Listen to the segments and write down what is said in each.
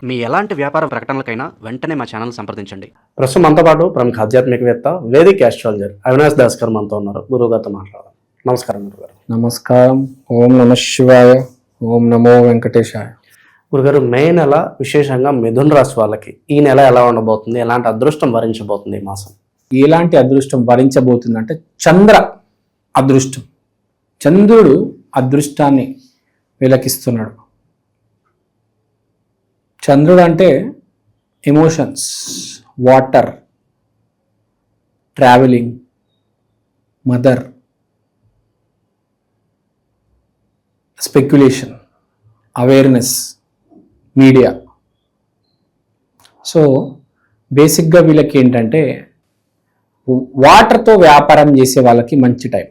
మీ ఎలాంటి వ్యాపార ప్రకటనలకైనా వెంటనే మా ఛానల్ సంప్రదించండి. ప్రస్తుతం మనతో పాటు ప్రముఖ ఆధ్యాత్మికవేత్త వేదిక్ ఆస్ట్రాలజర్ అవినాష్ దాస్ గారు మనతో ఉన్నారు. గురువు గారితో మాట్లాడాలి. నమస్కారం గురుగారు. నమస్కారం. ఓం నమ శివాయ. ఓం నమో వెంకటేశాయ. గురుగారు, మే నెల విశేషంగా మిథున రాశి వాళ్ళకి ఈ నెల ఎలా ఉండబోతుంది? ఎలాంటి అదృష్టం వరించబోతుంది ఈ మాసం? ఎలాంటి అదృష్టం వరించబోతుంది అంటే చంద్ర అదృష్టం. చంద్రుడు అదృష్టాన్ని వెలకిస్తున్నాడు. చంద్రుడు అంటే emotions, water, travelling, mother, speculation, awareness, media. So బేసిక్గా వీళ్ళకి ఏంటంటే వాటర్తో వ్యాపారం చేసే వాళ్ళకి మంచి టైం.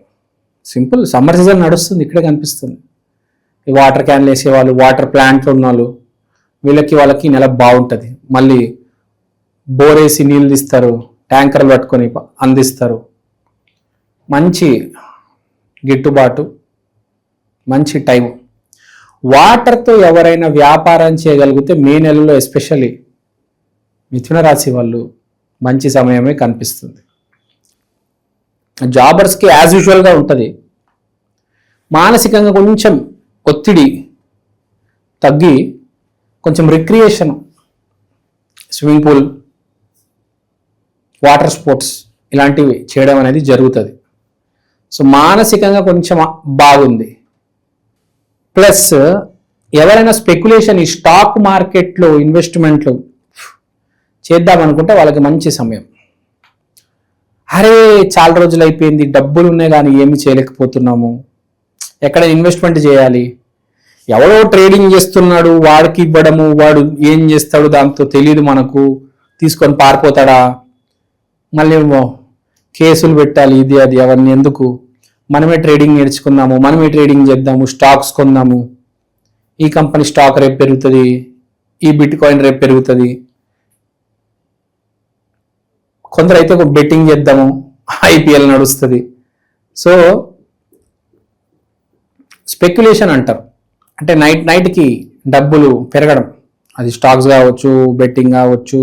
సింపుల్, సమ్మర్ సీజన్ నడుస్తుంది, ఇక్కడే కనిపిస్తుంది. ఈ వాటర్ క్యాన్లు వేసేవాళ్ళు, వాటర్ ప్లాంట్లు ఉన్న వాళ్ళు, వాళ్ళకి నెల బాగుంటుంది. మళ్ళీ బోర్ వేసి నీళ్ళు తీస్తారు, ట్యాంకర్లు పట్టుకొని అందిస్తారు. మంచి గిట్టుబాటు, మంచి టైం. వాటర్తో ఎవరైనా వ్యాపారం చేయగలిగితే మే నెలలో ఎస్పెషల్లీ మిథున రాశి వాళ్ళు మంచి సమయమే కనిపిస్తుంది. జాబర్స్కి యాజ్ యూజువల్గా ఉంటుంది. మానసికంగా కొంచెం ఒత్తిడి తగ్గి కొంచెం recreation, swimming pool, water sports ఇలాంటివి చేయడం అనేది జరుగుతుంది. సో మానసికంగా కొంచెం బాగుంది. ప్లస్ ఎవరైనా స్పెక్యులేషన్, ఈ స్టాక్ మార్కెట్లో ఇన్వెస్ట్మెంట్లు చేద్దామనుకుంటే వాళ్ళకి మంచి సమయం. అరే చాలా రోజులు అయిపోయింది, డబ్బులు ఉన్నాయి కానీ ఏమి చేయలేకపోతున్నాము, ఎక్కడ ఇన్వెస్ట్మెంట్ చేయాలి, ఎవరో ట్రేడింగ్ చేస్తున్నాడు, వాడికి ఇవ్వడము, వాడు ఏం చేస్తాడు దాంతో తెలియదు మనకు, తీసుకొని పారిపోతాడా, మళ్ళీ కేసులు పెట్టాలి, ఇది అది అవన్నీ ఎందుకు, మనమే ట్రేడింగ్ నేర్చుకుందాము, మనమే ట్రేడింగ్ చేద్దాము, స్టాక్స్ కొందాము, ఈ కంపెనీ స్టాక్ రేపు పెరుగుతుంది, ఈ బిట్ కాయిన్ రేపు పెరుగుతుంది, కొందరైతే ఒక బెట్టింగ్ చేద్దాము, ఐపీఎల్ నడుస్తుంది. సో స్పెక్యులేషన్ అంటారు, అంటే నైట్కి డబ్బులు పెరగడం. అది స్టాక్స్ కావచ్చు, బెట్టింగ్ కావచ్చు,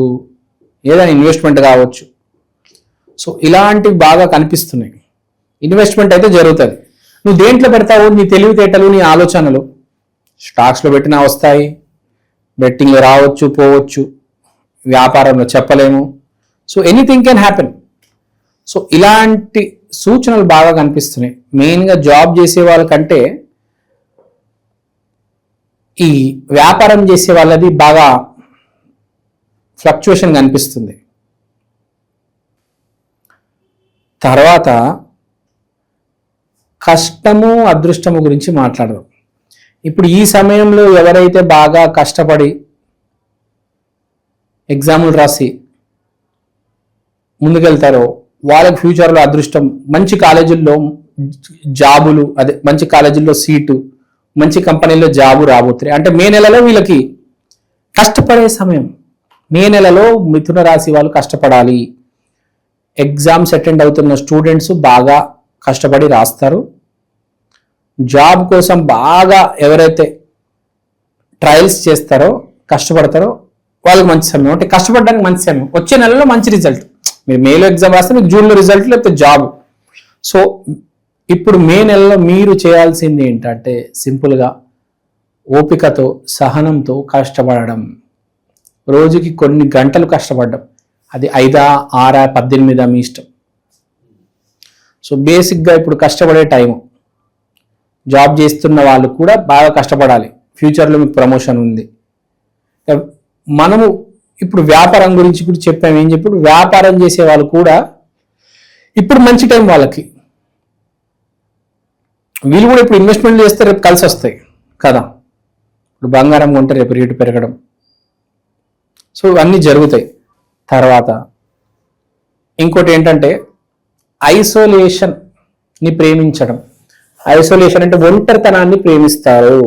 ఏదైనా ఇన్వెస్ట్మెంట్ కావచ్చు. సో ఇలాంటివి బాగా కనిపిస్తున్నాయి. ఇన్వెస్ట్మెంట్ అయితే జరుగుతుంది. నువ్వు దేంట్లో పెడతావు, నీ తెలివితేటలు, నీ ఆలోచనలు. స్టాక్స్లో పెట్టినా వస్తాయి, బెట్టింగ్లో రావచ్చు, పోవచ్చు, వ్యాపారంలో చెప్పలేము. So anything can happen. So ఇలాంటి సూచనలు బాగా కనిపిస్తున్నాయి. మెయిన్గా జాబ్ చేసే వాళ్ళకంటే ఈ వ్యాపారం చేసే వాళ్ళది బాగా ఫ్లక్చుయేషన్ కనిపిస్తుంది. తర్వాత కష్టము అదృష్టము గురించి మాట్లాడదాం. ఇప్పుడు ఈ సమయంలో ఎవరైతే బాగా కష్టపడి ఎగ్జాములు రాసి ముందుకెళ్తారో వాళ్ళకి ఫ్యూచర్లో అదృష్టం, మంచి కాలేజీల్లో జాబులు, అదే మంచి కాలేజీల్లో సీటు, మంచి కంపెనీలో జాబు రాబోతుంది. అంటే మే నెలలో వీళ్ళకి కష్టపడే సమయం. మే నెలలో మిథున రాశి వాళ్ళు కష్టపడాలి. ఎగ్జామ్స్ అటెండ్ అవుతున్న స్టూడెంట్స్ బాగా కష్టపడి రాస్తారు. జాబ్ కోసం బాగా ఎవరైతే ట్రయల్స్ చేస్తారో, కష్టపడతారో వాళ్ళకి మంచి సమయం. అంటే కష్టపడడానికి మంచి సమయం. వచ్చే నెలలో మంచి రిజల్ట్. మీరు మేలో ఎగ్జామ్ రాస్తే మీకు జూన్లో రిజల్ట్, లేకపోతే జాబ్. సో ఇప్పుడు మే నెలలో మీరు చేయాల్సింది ఏంటంటే సింపుల్గా ఓపికతో, సహనంతో కష్టపడడం. రోజుకి కొన్ని గంటలు కష్టపడడం. అది 5, 6, 18 మీ ఇష్టం. సో బేసిక్గా ఇప్పుడు కష్టపడే టైము. జాబ్ చేస్తున్న వాళ్ళు కూడా బాగా కష్టపడాలి. ఫ్యూచర్లో మీకు ప్రమోషన్ ఉంది. మనము ఇప్పుడు వ్యాపారం గురించి ఇప్పుడు చెప్పాము. ఏం చెప్పి వ్యాపారం చేసే వాళ్ళు కూడా ఇప్పుడు మంచి టైం వాళ్ళకి. వీళ్ళు కూడా ఇప్పుడు ఇన్వెస్ట్మెంట్ చేస్తే రేపు కలిసి వస్తాయి కదా. ఇప్పుడు బంగారం కొంటే రేపు రేటు పెరగడం. సో ఇవన్నీ జరుగుతాయి. తర్వాత ఇంకోటి ఏంటంటే ఐసోలేషన్ని ప్రేమించడం. ఐసోలేషన్ అంటే ఒంటరితనాన్ని ప్రేమిస్తారు.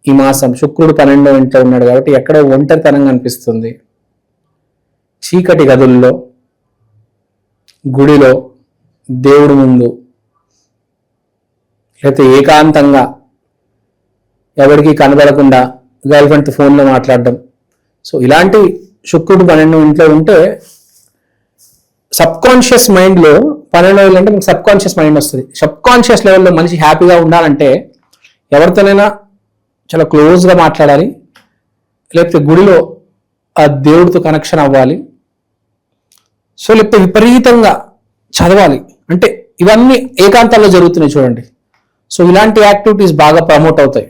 ఈ మాసం శుక్రుడు 12వ ఇంట్లో ఉన్నాడు కాబట్టి ఎక్కడో ఒంటరితనం కనిపిస్తుంది. చీకటి గదుల్లో, గుడిలో, దేవుడి ముందు, లేకపోతే ఏకాంతంగా ఎవరికి కనబడకుండా గర్ల్ ఫ్రెండ్తో ఫోన్లో మాట్లాడడం. సో ఇలాంటి శుక్రుడు 12 ఇంట్లో ఉంటే సబ్ కాన్షియస్ మైండ్లో 12 రోజులు అంటే మనకు సబ్ కాన్షియస్ మైండ్ వస్తుంది. సబ్ కాన్షియస్ లెవెల్లో మనిషి హ్యాపీగా ఉండాలంటే ఎవరితోనైనా చాలా క్లోజ్గా మాట్లాడాలి, లేకపోతే గుడిలో ఆ దేవుడితో కనెక్షన్ అవ్వాలి, సో లేకపోతే విపరీతంగా చదవాలి. అంటే ఇవన్నీ ఏకాంతాల్లో జరుగుతున్నాయి చూడండి. సో ఇలాంటి యాక్టివిటీస్ బాగా ప్రమోట్ అవుతాయి.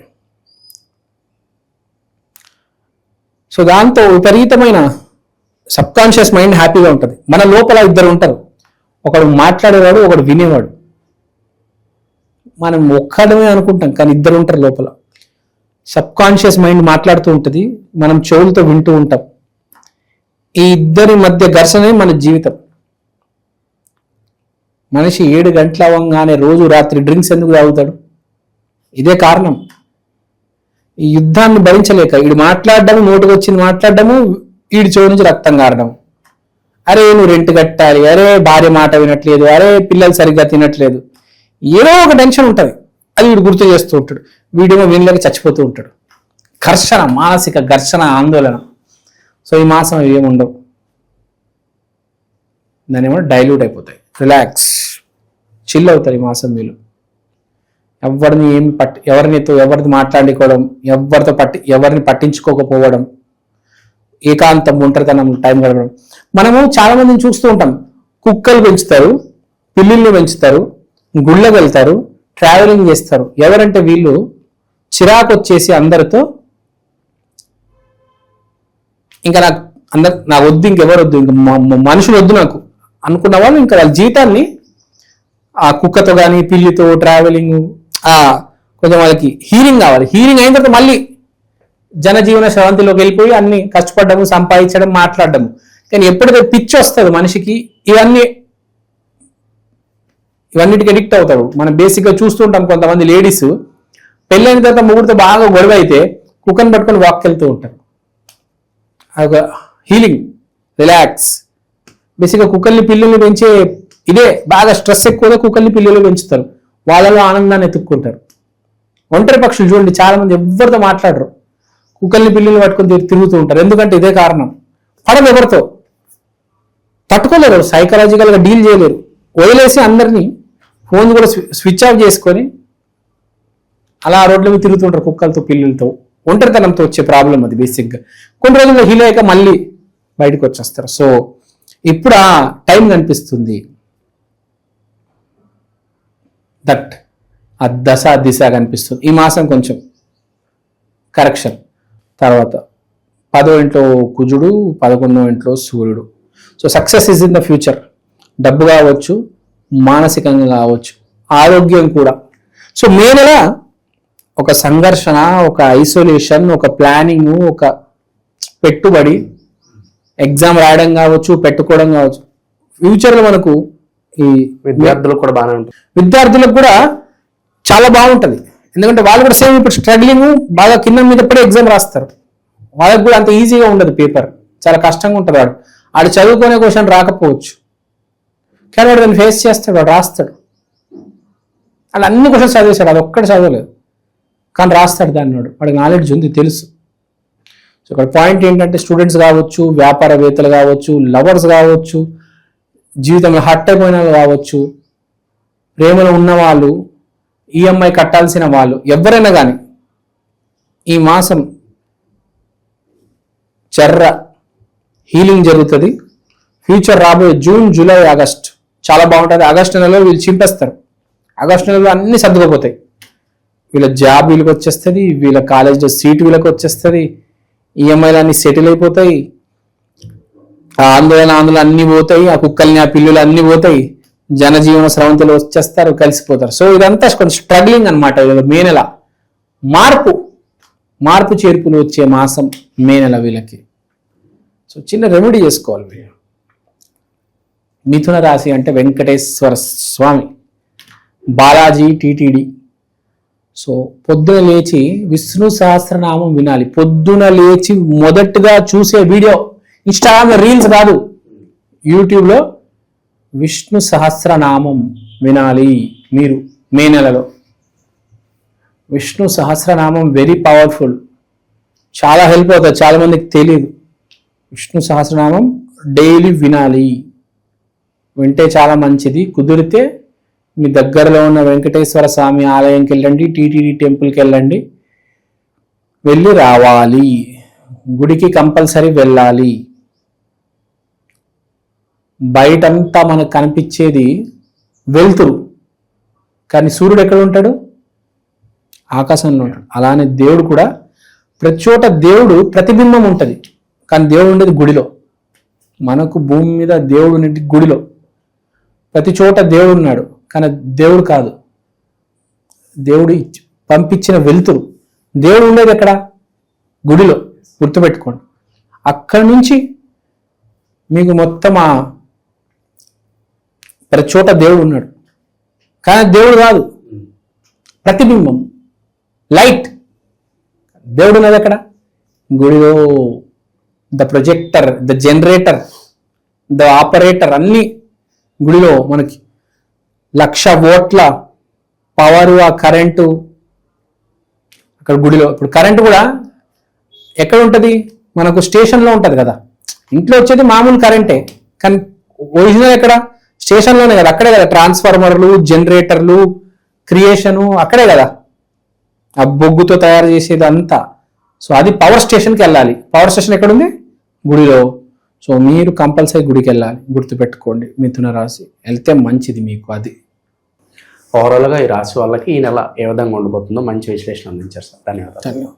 సో దాంతో విపరీతమైన సబ్ కాన్షియస్ మైండ్ హ్యాపీగా ఉంటుంది. మన లోపల ఇద్దరు ఉంటారు, ఒకడు మాట్లాడేవాడు, ఒకడు వినేవాడు. మనం ఒక్కడమే అనుకుంటాం కానీ ఇద్దరు ఉంటారు లోపల. సబ్ కాన్షియస్ మైండ్ మాట్లాడుతూ ఉంటుంది, మనం చెవులతో వింటూ ఉంటాం. ఈ ఇద్దరి మధ్య ఘర్షణే మన జీవితం. మనిషి 7 గంటల అవ్వగానే రోజు రాత్రి డ్రింక్స్ ఎందుకు తాగుతాడు? ఇదే కారణం. ఈ యుద్ధాన్ని భరించలేక వీడు మాట్లాడడము, నోటుకు వచ్చింది మాట్లాడడము, వీడి చెవు నుంచి రక్తం కారడం. అరే నువ్వు రెంట్ కట్టాలి, అరే భార్య మాట వినట్లేదు, అరే పిల్లలు సరిగ్గా తినట్లేదు, ఏదో ఒక టెన్షన్ ఉంటుంది. అది వీడు గుర్తు చేస్తూ ఉంటాడు. వీడేమో వీళ్ళకి చచ్చిపోతూ ఉంటాడు. ఘర్షణ, మానసిక ఘర్షణ, ఆందోళన. సో ఈ మాసం ఏముండవు, దాని ఏమో డైల్యూట్ అయిపోతాయి. రిలాక్స్, చిల్ అవుతారు ఈ మాసం వీళ్ళు. ఎవరిని మాట్లాడుకోవడం, ఎవరిని పట్టించుకోకపోవడం, ఏకాంతం, ఒంటరితనం, టైం గడపడం. మనము చాలా మందిని చూస్తూ ఉంటాం. కుక్కలు పెంచుతారు, పిల్లిళ్ళు పెంచుతారు, గుళ్ళకి వెళ్తారు, ట్రావెలింగ్ చేస్తారు. ఎవరంటే వీళ్ళు చిరాకు వచ్చేసి అందరితో ఇంకా నాకు వద్దు, ఇంకెవరు వద్దు, ఇంక మనుషులు వద్దు నాకు అనుకున్న వాళ్ళు ఇంకా వాళ్ళ జీవితాన్ని ఆ కుక్కతో కానీ పిల్లితో ట్రావెలింగ్, కొంచెం వాళ్ళకి హీలింగ్ కావాలి. హీలింగ్ అయిన తర్వాత మళ్ళీ జనజీవన శ్రవంతిలోకి వెళ్ళిపోయి అన్ని కష్టపడ్డము, సంపాదించడం, మాట్లాడడము. కానీ ఎప్పుడైతే పిచ్చి వస్తుంది మనిషికి, ఇవన్నిటికి అడిక్ట్ అవుతాడు. మనం బేసిక్గా చూస్తూ ఉంటాం, కొంతమంది లేడీస్ పెళ్ళైన తర్వాత ముగ్గురితో బాగా గొడవ అయితే కుక్కని పట్టుకొని వాక్ వెళ్తూ ఉంటారు. అదొక హీలింగ్, రిలాక్స్. బేసిక్గా కుక్కల్ని పిల్లల్ని పెంచే ఇదే. బాగా స్ట్రెస్ ఎక్కువగా కుక్కల్ని పిల్లలు పెంచుతారు, వాళ్ళలో ఆనందాన్ని ఎత్తుక్కుంటారు. ఒంటరి పక్షులు చూడండి, చాలా మంది ఎవరితో మాట్లాడరు, కుక్కల్ని పిల్లల్ని పట్టుకొని తిరుగుతూ ఉంటారు. ఎందుకంటే ఇదే కారణం. పడదు, ఎవరితో తట్టుకోలేరు, సైకలాజికల్గా డీల్ చేయలేరు. వదిలేసి అందరినీ ఫోన్ కూడా స్విచ్ ఆఫ్ చేసుకొని అలా రోడ్ల మీద తిరుగుతుంటారు కుక్కలతో, పిల్లలతో. ఒంటరితనంతో వచ్చే ప్రాబ్లం అది బేసిక్గా. కొన్ని రోజుల్లో హీల్ అయ్యాక మళ్ళీ బయటకు వచ్చేస్తారు. సో ఇప్పుడు ఆ టైం కనిపిస్తుంది, దట్ ఆ దశ దిశ కనిపిస్తుంది. ఈ మాసం కొంచెం కరెక్షన్. తర్వాత 10వ ఇంట్లో కుజుడు, 11వ ఇంట్లో సూర్యుడు. So success is in the future. డబ్బు కావచ్చు, మానసికంగా కావచ్చు, ఆరోగ్యం కూడా. సో మే నెల ఒక సంఘర్షణ, ఒక ఐసోలేషన్, ఒక ప్లానింగ్, ఒక పెట్టుబడి, ఎగ్జామ్ రాయడం కావచ్చు, పెట్టుకోవడం కావచ్చు. ఫ్యూచర్లో మనకు ఈ విద్యార్థులకు కూడా బాగానే ఉంటుంది. విద్యార్థులకు కూడా చాలా బాగుంటుంది. ఎందుకంటే వాళ్ళు కూడా సేమ్ ఇప్పుడు స్ట్రగ్లింగ్, బాగా కింద మీద పడి ఎగ్జామ్ రాస్తారు. వాళ్ళకి కూడా అంత ఈజీగా ఉండదు, పేపర్ చాలా కష్టంగా ఉంటుంది. వాడు చదువుకునే క్వశ్చన్ రాకపోవచ్చు, కానీ వాడు దాన్ని ఫేస్ చేస్తాడు, వాడు రాస్తాడు. అలా అన్ని క్వశ్చన్స్ చదివేశాడు, అది ఒక్కటి చదవలేదు, కానీ రాస్తాడు దాన్ని. వాడికి నాలెడ్జ్ ఉంది, తెలుసు. సో ఇక్కడ పాయింట్ ఏంటంటే స్టూడెంట్స్ కావచ్చు, వ్యాపారవేత్తలు కావచ్చు, లవర్స్ కావచ్చు, జీవితంలో హర్ట్ అయిపోయిన వాళ్ళు కావచ్చు, ప్రేమలో ఉన్నవాళ్ళు, ఈఎంఐ కట్టాల్సిన వాళ్ళు, ఎవరైనా కానీ ఈ మాసం హీలింగ్ జరుగుతుంది. ఫ్యూచర్ రాబోయే జూన్, జూలై, ఆగస్ట్ చాలా బాగుంటుంది. ఆగస్టు నెలలో వీళ్ళు చింపేస్తారు. ఆగస్టు నెలలో అన్ని సర్దుకుపోతాయి. వీళ్ళ జాబ్ వీళ్ళకి వచ్చేస్తుంది, వీళ్ళ కాలేజ్లో సీట్ వీళ్ళకి వచ్చేస్తుంది, ఈఎంఐలు అన్ని సెటిల్ అయిపోతాయి, ఆ ఆందోళన అన్నీ పోతాయి, ఆ కుక్కల్ని, ఆ పిల్లులు అన్నీ పోతాయి, జనజీవన స్రవంతులు వచ్చేస్తారు, కలిసిపోతారు. సో ఇదంతా కొంచెం స్ట్రగ్లింగ్ అనమాట. మే నెల మార్పు చేర్పులు వచ్చే మాసం మే నెల వీళ్ళకి. సో చిన్న రెమెడీ చేసుకోవాలి వీళ్ళు. మిథున రాశి అంటే వెంకటేశ్వర స్వామి, బాలాజీ టీటీడీ. సో పొద్దున లేచి విష్ణు సహస్రనామం వినాలి. పొద్దున లేచి మొదటగా చూసే వీడియో ఇన్స్టాగ్రామ్లో రీల్స్ కాదు, యూట్యూబ్లో విష్ణు సహస్రనామం వినాలి మీరు మే నెలలో. విష్ణు సహస్రనామం వెరీ పవర్ఫుల్, చాలా హెల్ప్ అవుతుంది. చాలా మందికి తెలియదు. విష్ణు సహస్రనామం డైలీ వినాలి. వింటే చాలా మంచిది. కుదిరితే మీ దగ్గరలో ఉన్న వెంకటేశ్వర స్వామి ఆలయంకి వెళ్ళండి, టీటీడీ టెంపుల్కి వెళ్ళండి, వెళ్ళి రావాలి. గుడికి కంపల్సరీ వెళ్ళాలి. బయటంతా మనకు కనిపించేది వెలుతురు, కానీ సూర్యుడు ఎక్కడ ఉంటాడు? ఆకాశంలో ఉంటాడు. అలానే దేవుడు కూడా ప్రతి చోట దేవుడు ప్రతిబింబం ఉంటుంది, కానీ దేవుడు ఉండేది గుడిలో. మనకు భూమి మీద దేవుడు ఉండేది గుడిలో. ప్రతి చోట దేవుడు ఉన్నాడు, కానీ దేవుడు కాదు, దేవుడు పంపించిన వెలుతురు. దేవుడు ఉండేది ఎక్కడ? గుడిలో. గుర్తుపెట్టుకోండి. అక్కడి నుంచి మీకు మొత్తం ప్రతి చోట దేవుడు ఉన్నాడు, కానీ దేవుడు కాదు, ప్రతిబింబం, లైట్. దేవుడు ఉన్నది ఎక్కడ? గుడిలో. The projector, the generator, the operator అన్ని గుడిలో. మనకి 1,00,000 వోల్ట్ల పవరు, ఆ కరెంటు అక్కడ గుడిలో. ఇప్పుడు కరెంటు కూడా ఎక్కడ ఉంటుంది? మనకు స్టేషన్లో ఉంటుంది కదా. ఇంట్లో వచ్చేది మామూలు కరెంటే, కానీ ఒరిజినల్ ఎక్కడ? స్టేషన్లోనే కదా. అక్కడే కదా ట్రాన్స్ఫార్మర్లు, జనరేటర్లు, క్రియేషను అక్కడే కదా. ఆ బొగ్గుతో తయారు చేసేది అంతా. సో అది పవర్ స్టేషన్కి వెళ్ళాలి. పవర్ స్టేషన్ ఎక్కడుంది? గుడిలో. సో మీరు కంపల్సరీ గుడికి వెళ్ళాలి. గుర్తుపెట్టుకోండి. మిథున రాశి వెళ్తే మంచిది మీకు. అది ఓవరాల్గా ఈ రాశి వాళ్ళకి ఈ నెల ఏ విధంగా ఉండబోతుందో మంచి విశ్లేషణ అందించారు సార్. ధన్యవాదాలు. ధన్యవాదాలు.